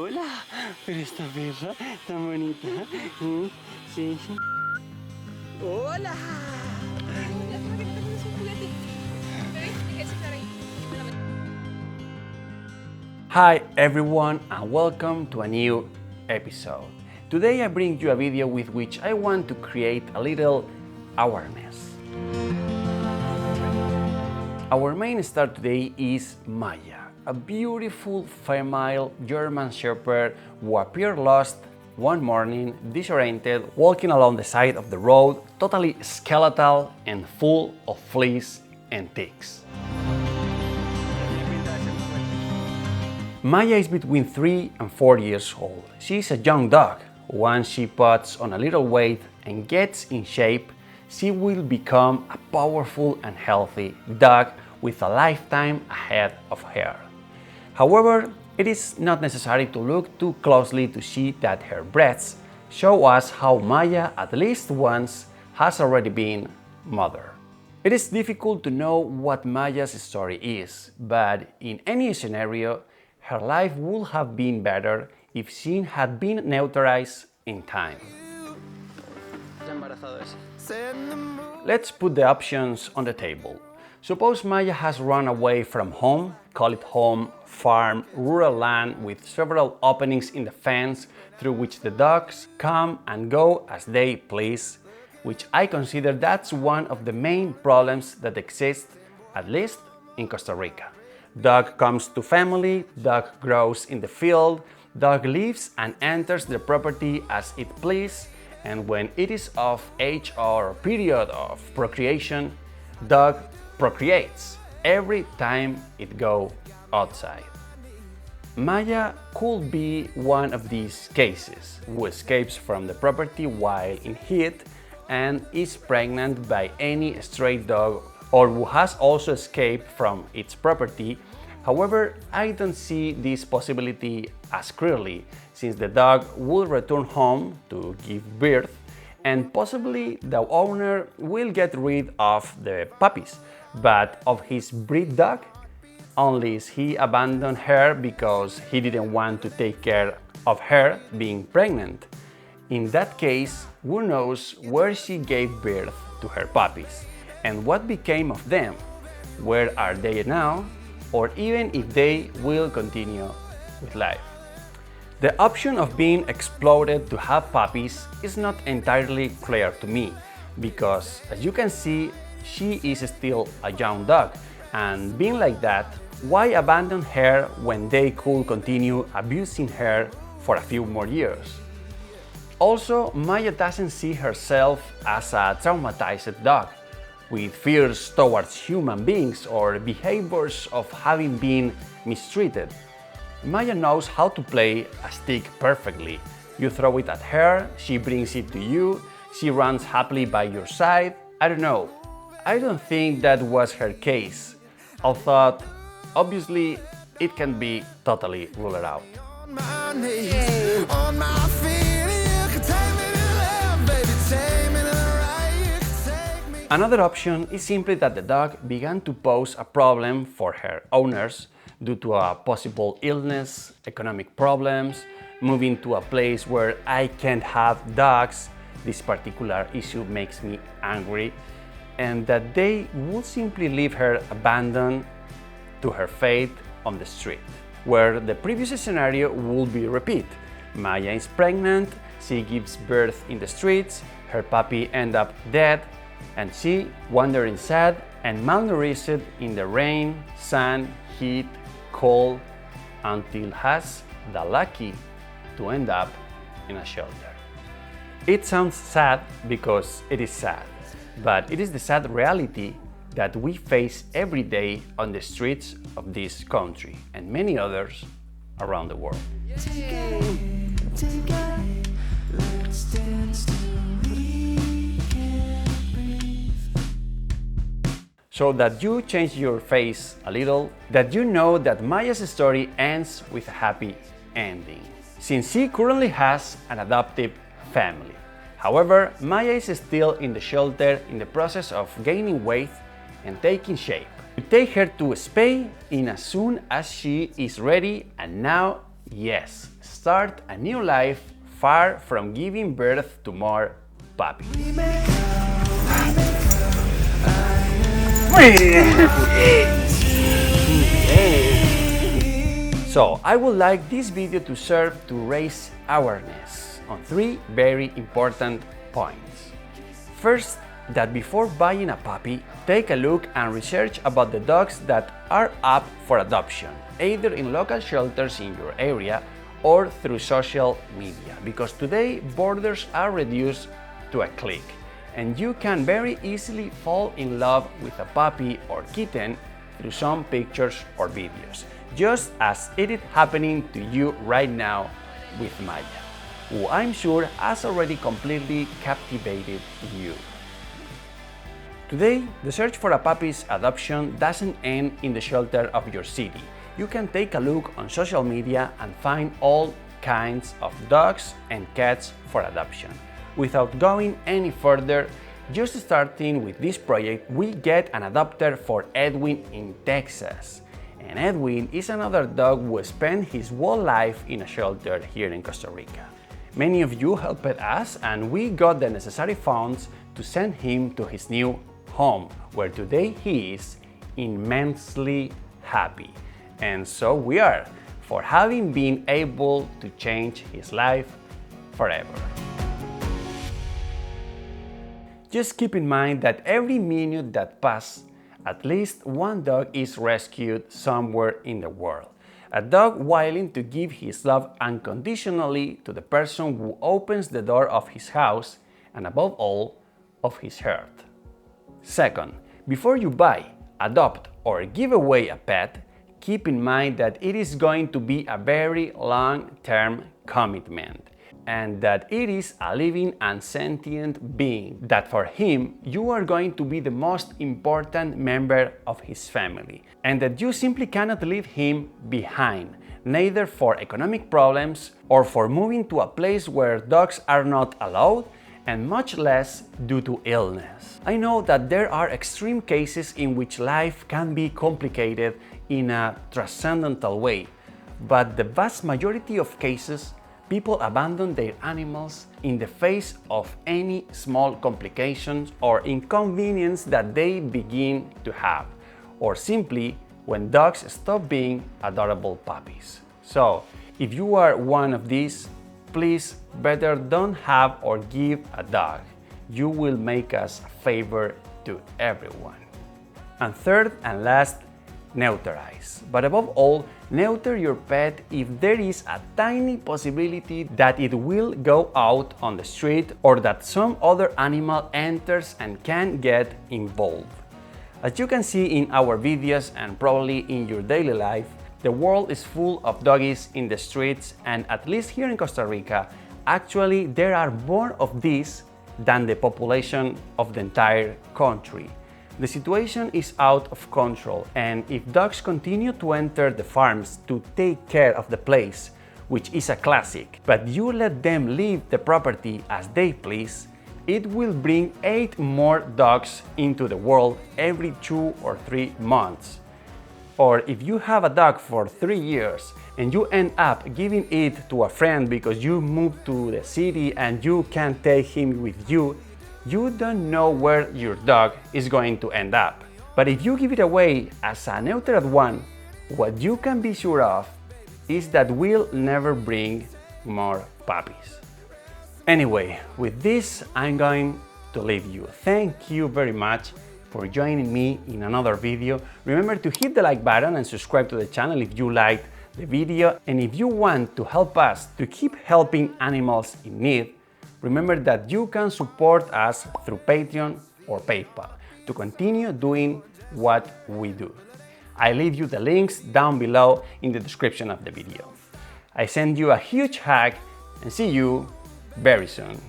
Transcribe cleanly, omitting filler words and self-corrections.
Hola, pero esta perra tan bonita. Sí. Hola. Lástima que no tenemos un juguete. ¿Ves? Déjese estar ahí. Hi everyone and welcome to a new episode. Today I bring you a video with which I want to create a little awareness. Our main star today is Maya, a beautiful female German Shepherd who appeared lost one morning, disoriented, walking along the side of the road, totally skeletal and full of fleas and ticks. Maya is between 3 and 4 years old. She is a young dog. Once she puts on a little weight and gets in shape, she will become a powerful and healthy dog with a lifetime ahead of her. However, it is not necessary to look too closely to see that her breaths show us how Maya at least once has already been mother. It is difficult to know what Maya's story is, but in any scenario, her life would have been better if she had been neutralized in time. Let's put the options on the table. Suppose Maya has run away from home, call it home, farm, rural land with several openings in the fence through which the dogs come and go as they please, which I consider that's one of the main problems that exist, at least in Costa Rica. Dog comes to family, dog grows in the field, dog lives and enters the property as it pleases, and when it is of age or period of procreation, dog procreates every time it goes outside. Maya could be one of these cases, who escapes from the property while in heat and is pregnant by any stray dog, or who has also escaped from its property. However, I don't see this possibility as clearly, since the dog will return home to give birth, and possibly the owner will get rid of the puppies, but of his breed dog, unless he abandoned her because he didn't want to take care of her being pregnant. In that case, who knows where she gave birth to her puppies, and what became of them, where are they now, or even if they will continue with life. The option of being exploited to have puppies is not entirely clear to me, because as you can see, she is still a young dog, and being like that, why abandon her when they could continue abusing her for a few more years? Also, Maya doesn't see herself as a traumatized dog, with fears towards human beings or behaviors of having been mistreated. Maya knows how to play a stick perfectly. You throw it at her, she brings it to you, she runs happily by your side. I don't know. I don't think that was her case, although obviously it can be totally ruled out. Another option is simply that the dog began to pose a problem for her owners due to a possible illness, economic problems, moving to a place where I can't have dogs. This particular issue makes me angry, and that they would simply leave her abandoned to her fate on the street, where the previous scenario would be repeat. Maya is pregnant, she gives birth in the streets, her puppy ends up dead, and she wandering sad and malnourished in the rain, sun, heat, cold, until has the lucky to end up in a shelter. It sounds sad because it is sad, but it is the sad reality that we face every day on the streets of this country and many others around the world. So that you change your face a little, that you know that Maya's story ends with a happy ending, since she currently has an adoptive family. However, Maya is still in the shelter in the process of gaining weight and taking shape. We take her to spay in as soon as she is ready, and now Yes, start a new life far from giving birth to more puppies. So, I would like this video to serve to raise awareness on three very important points. First, that before buying a puppy, take a look and research about the dogs that are up for adoption, either in local shelters in your area or through social media, because today borders are reduced to a click, and you can very easily fall in love with a puppy or kitten through some pictures or videos, just as it is happening to you right now with Maya, who I'm sure has already completely captivated you. Today, the search for a puppy's adoption doesn't end in the shelter of your city. You can take a look on social media and find all kinds of dogs and cats for adoption. Without going any further, just starting with this project, we get an adopter for Edwin in Texas. And Edwin is another dog who spent his whole life in a shelter here in Costa Rica. Many of you helped us, and we got the necessary funds to send him to his new home, where today he is immensely happy. And so we are, for having been able to change his life forever. Just keep in mind that every minute that passes, at least one dog is rescued somewhere in the world. A dog willing to give his love unconditionally to the person who opens the door of his house and, above all, of his heart. Second, before you buy, adopt, or give away a pet, keep in mind that it is going to be a very long-term commitment, and that it is a living and sentient being, that for him you are going to be the most important member of his family, and that you simply cannot leave him behind, neither for economic problems or for moving to a place where dogs are not allowed, and much less due to illness. I know that there are extreme cases in which life can be complicated in a transcendental way, but the vast majority of cases, people abandon their animals in the face of any small complications or inconvenience that they begin to have, or simply when dogs stop being adorable puppies. So, if you are one of these, please better don't have or give a dog. You will make us a favor to everyone. And third and last, neuterize. But above all, neuter your pet if there is a tiny possibility that it will go out on the street or that some other animal enters and can get involved. As you can see in our videos and probably in your daily life, the world is full of doggies in the streets, and at least here in Costa Rica, actually there are more of these than the population of the entire country. The situation is out of control, and if dogs continue to enter the farms to take care of the place, which is a classic, but you let them leave the property as they please, it will bring 8 more dogs into the world every 2 or 3 months. Or if you have a dog for 3 years and you end up giving it to a friend because you moved to the city and you can't take him with you, you don't know where your dog is going to end up. But if you give it away as a neutered one, what you can be sure of is that we'll never bring more puppies. Anyway, with this, I'm going to leave you. Thank you very much for joining me in another video. Remember to hit the like button and subscribe to the channel if you liked the video. And if you want to help us to keep helping animals in need, remember that you can support us through Patreon or PayPal to continue doing what we do. I leave you the links down below in the description of the video. I send you a huge hug and see you very soon.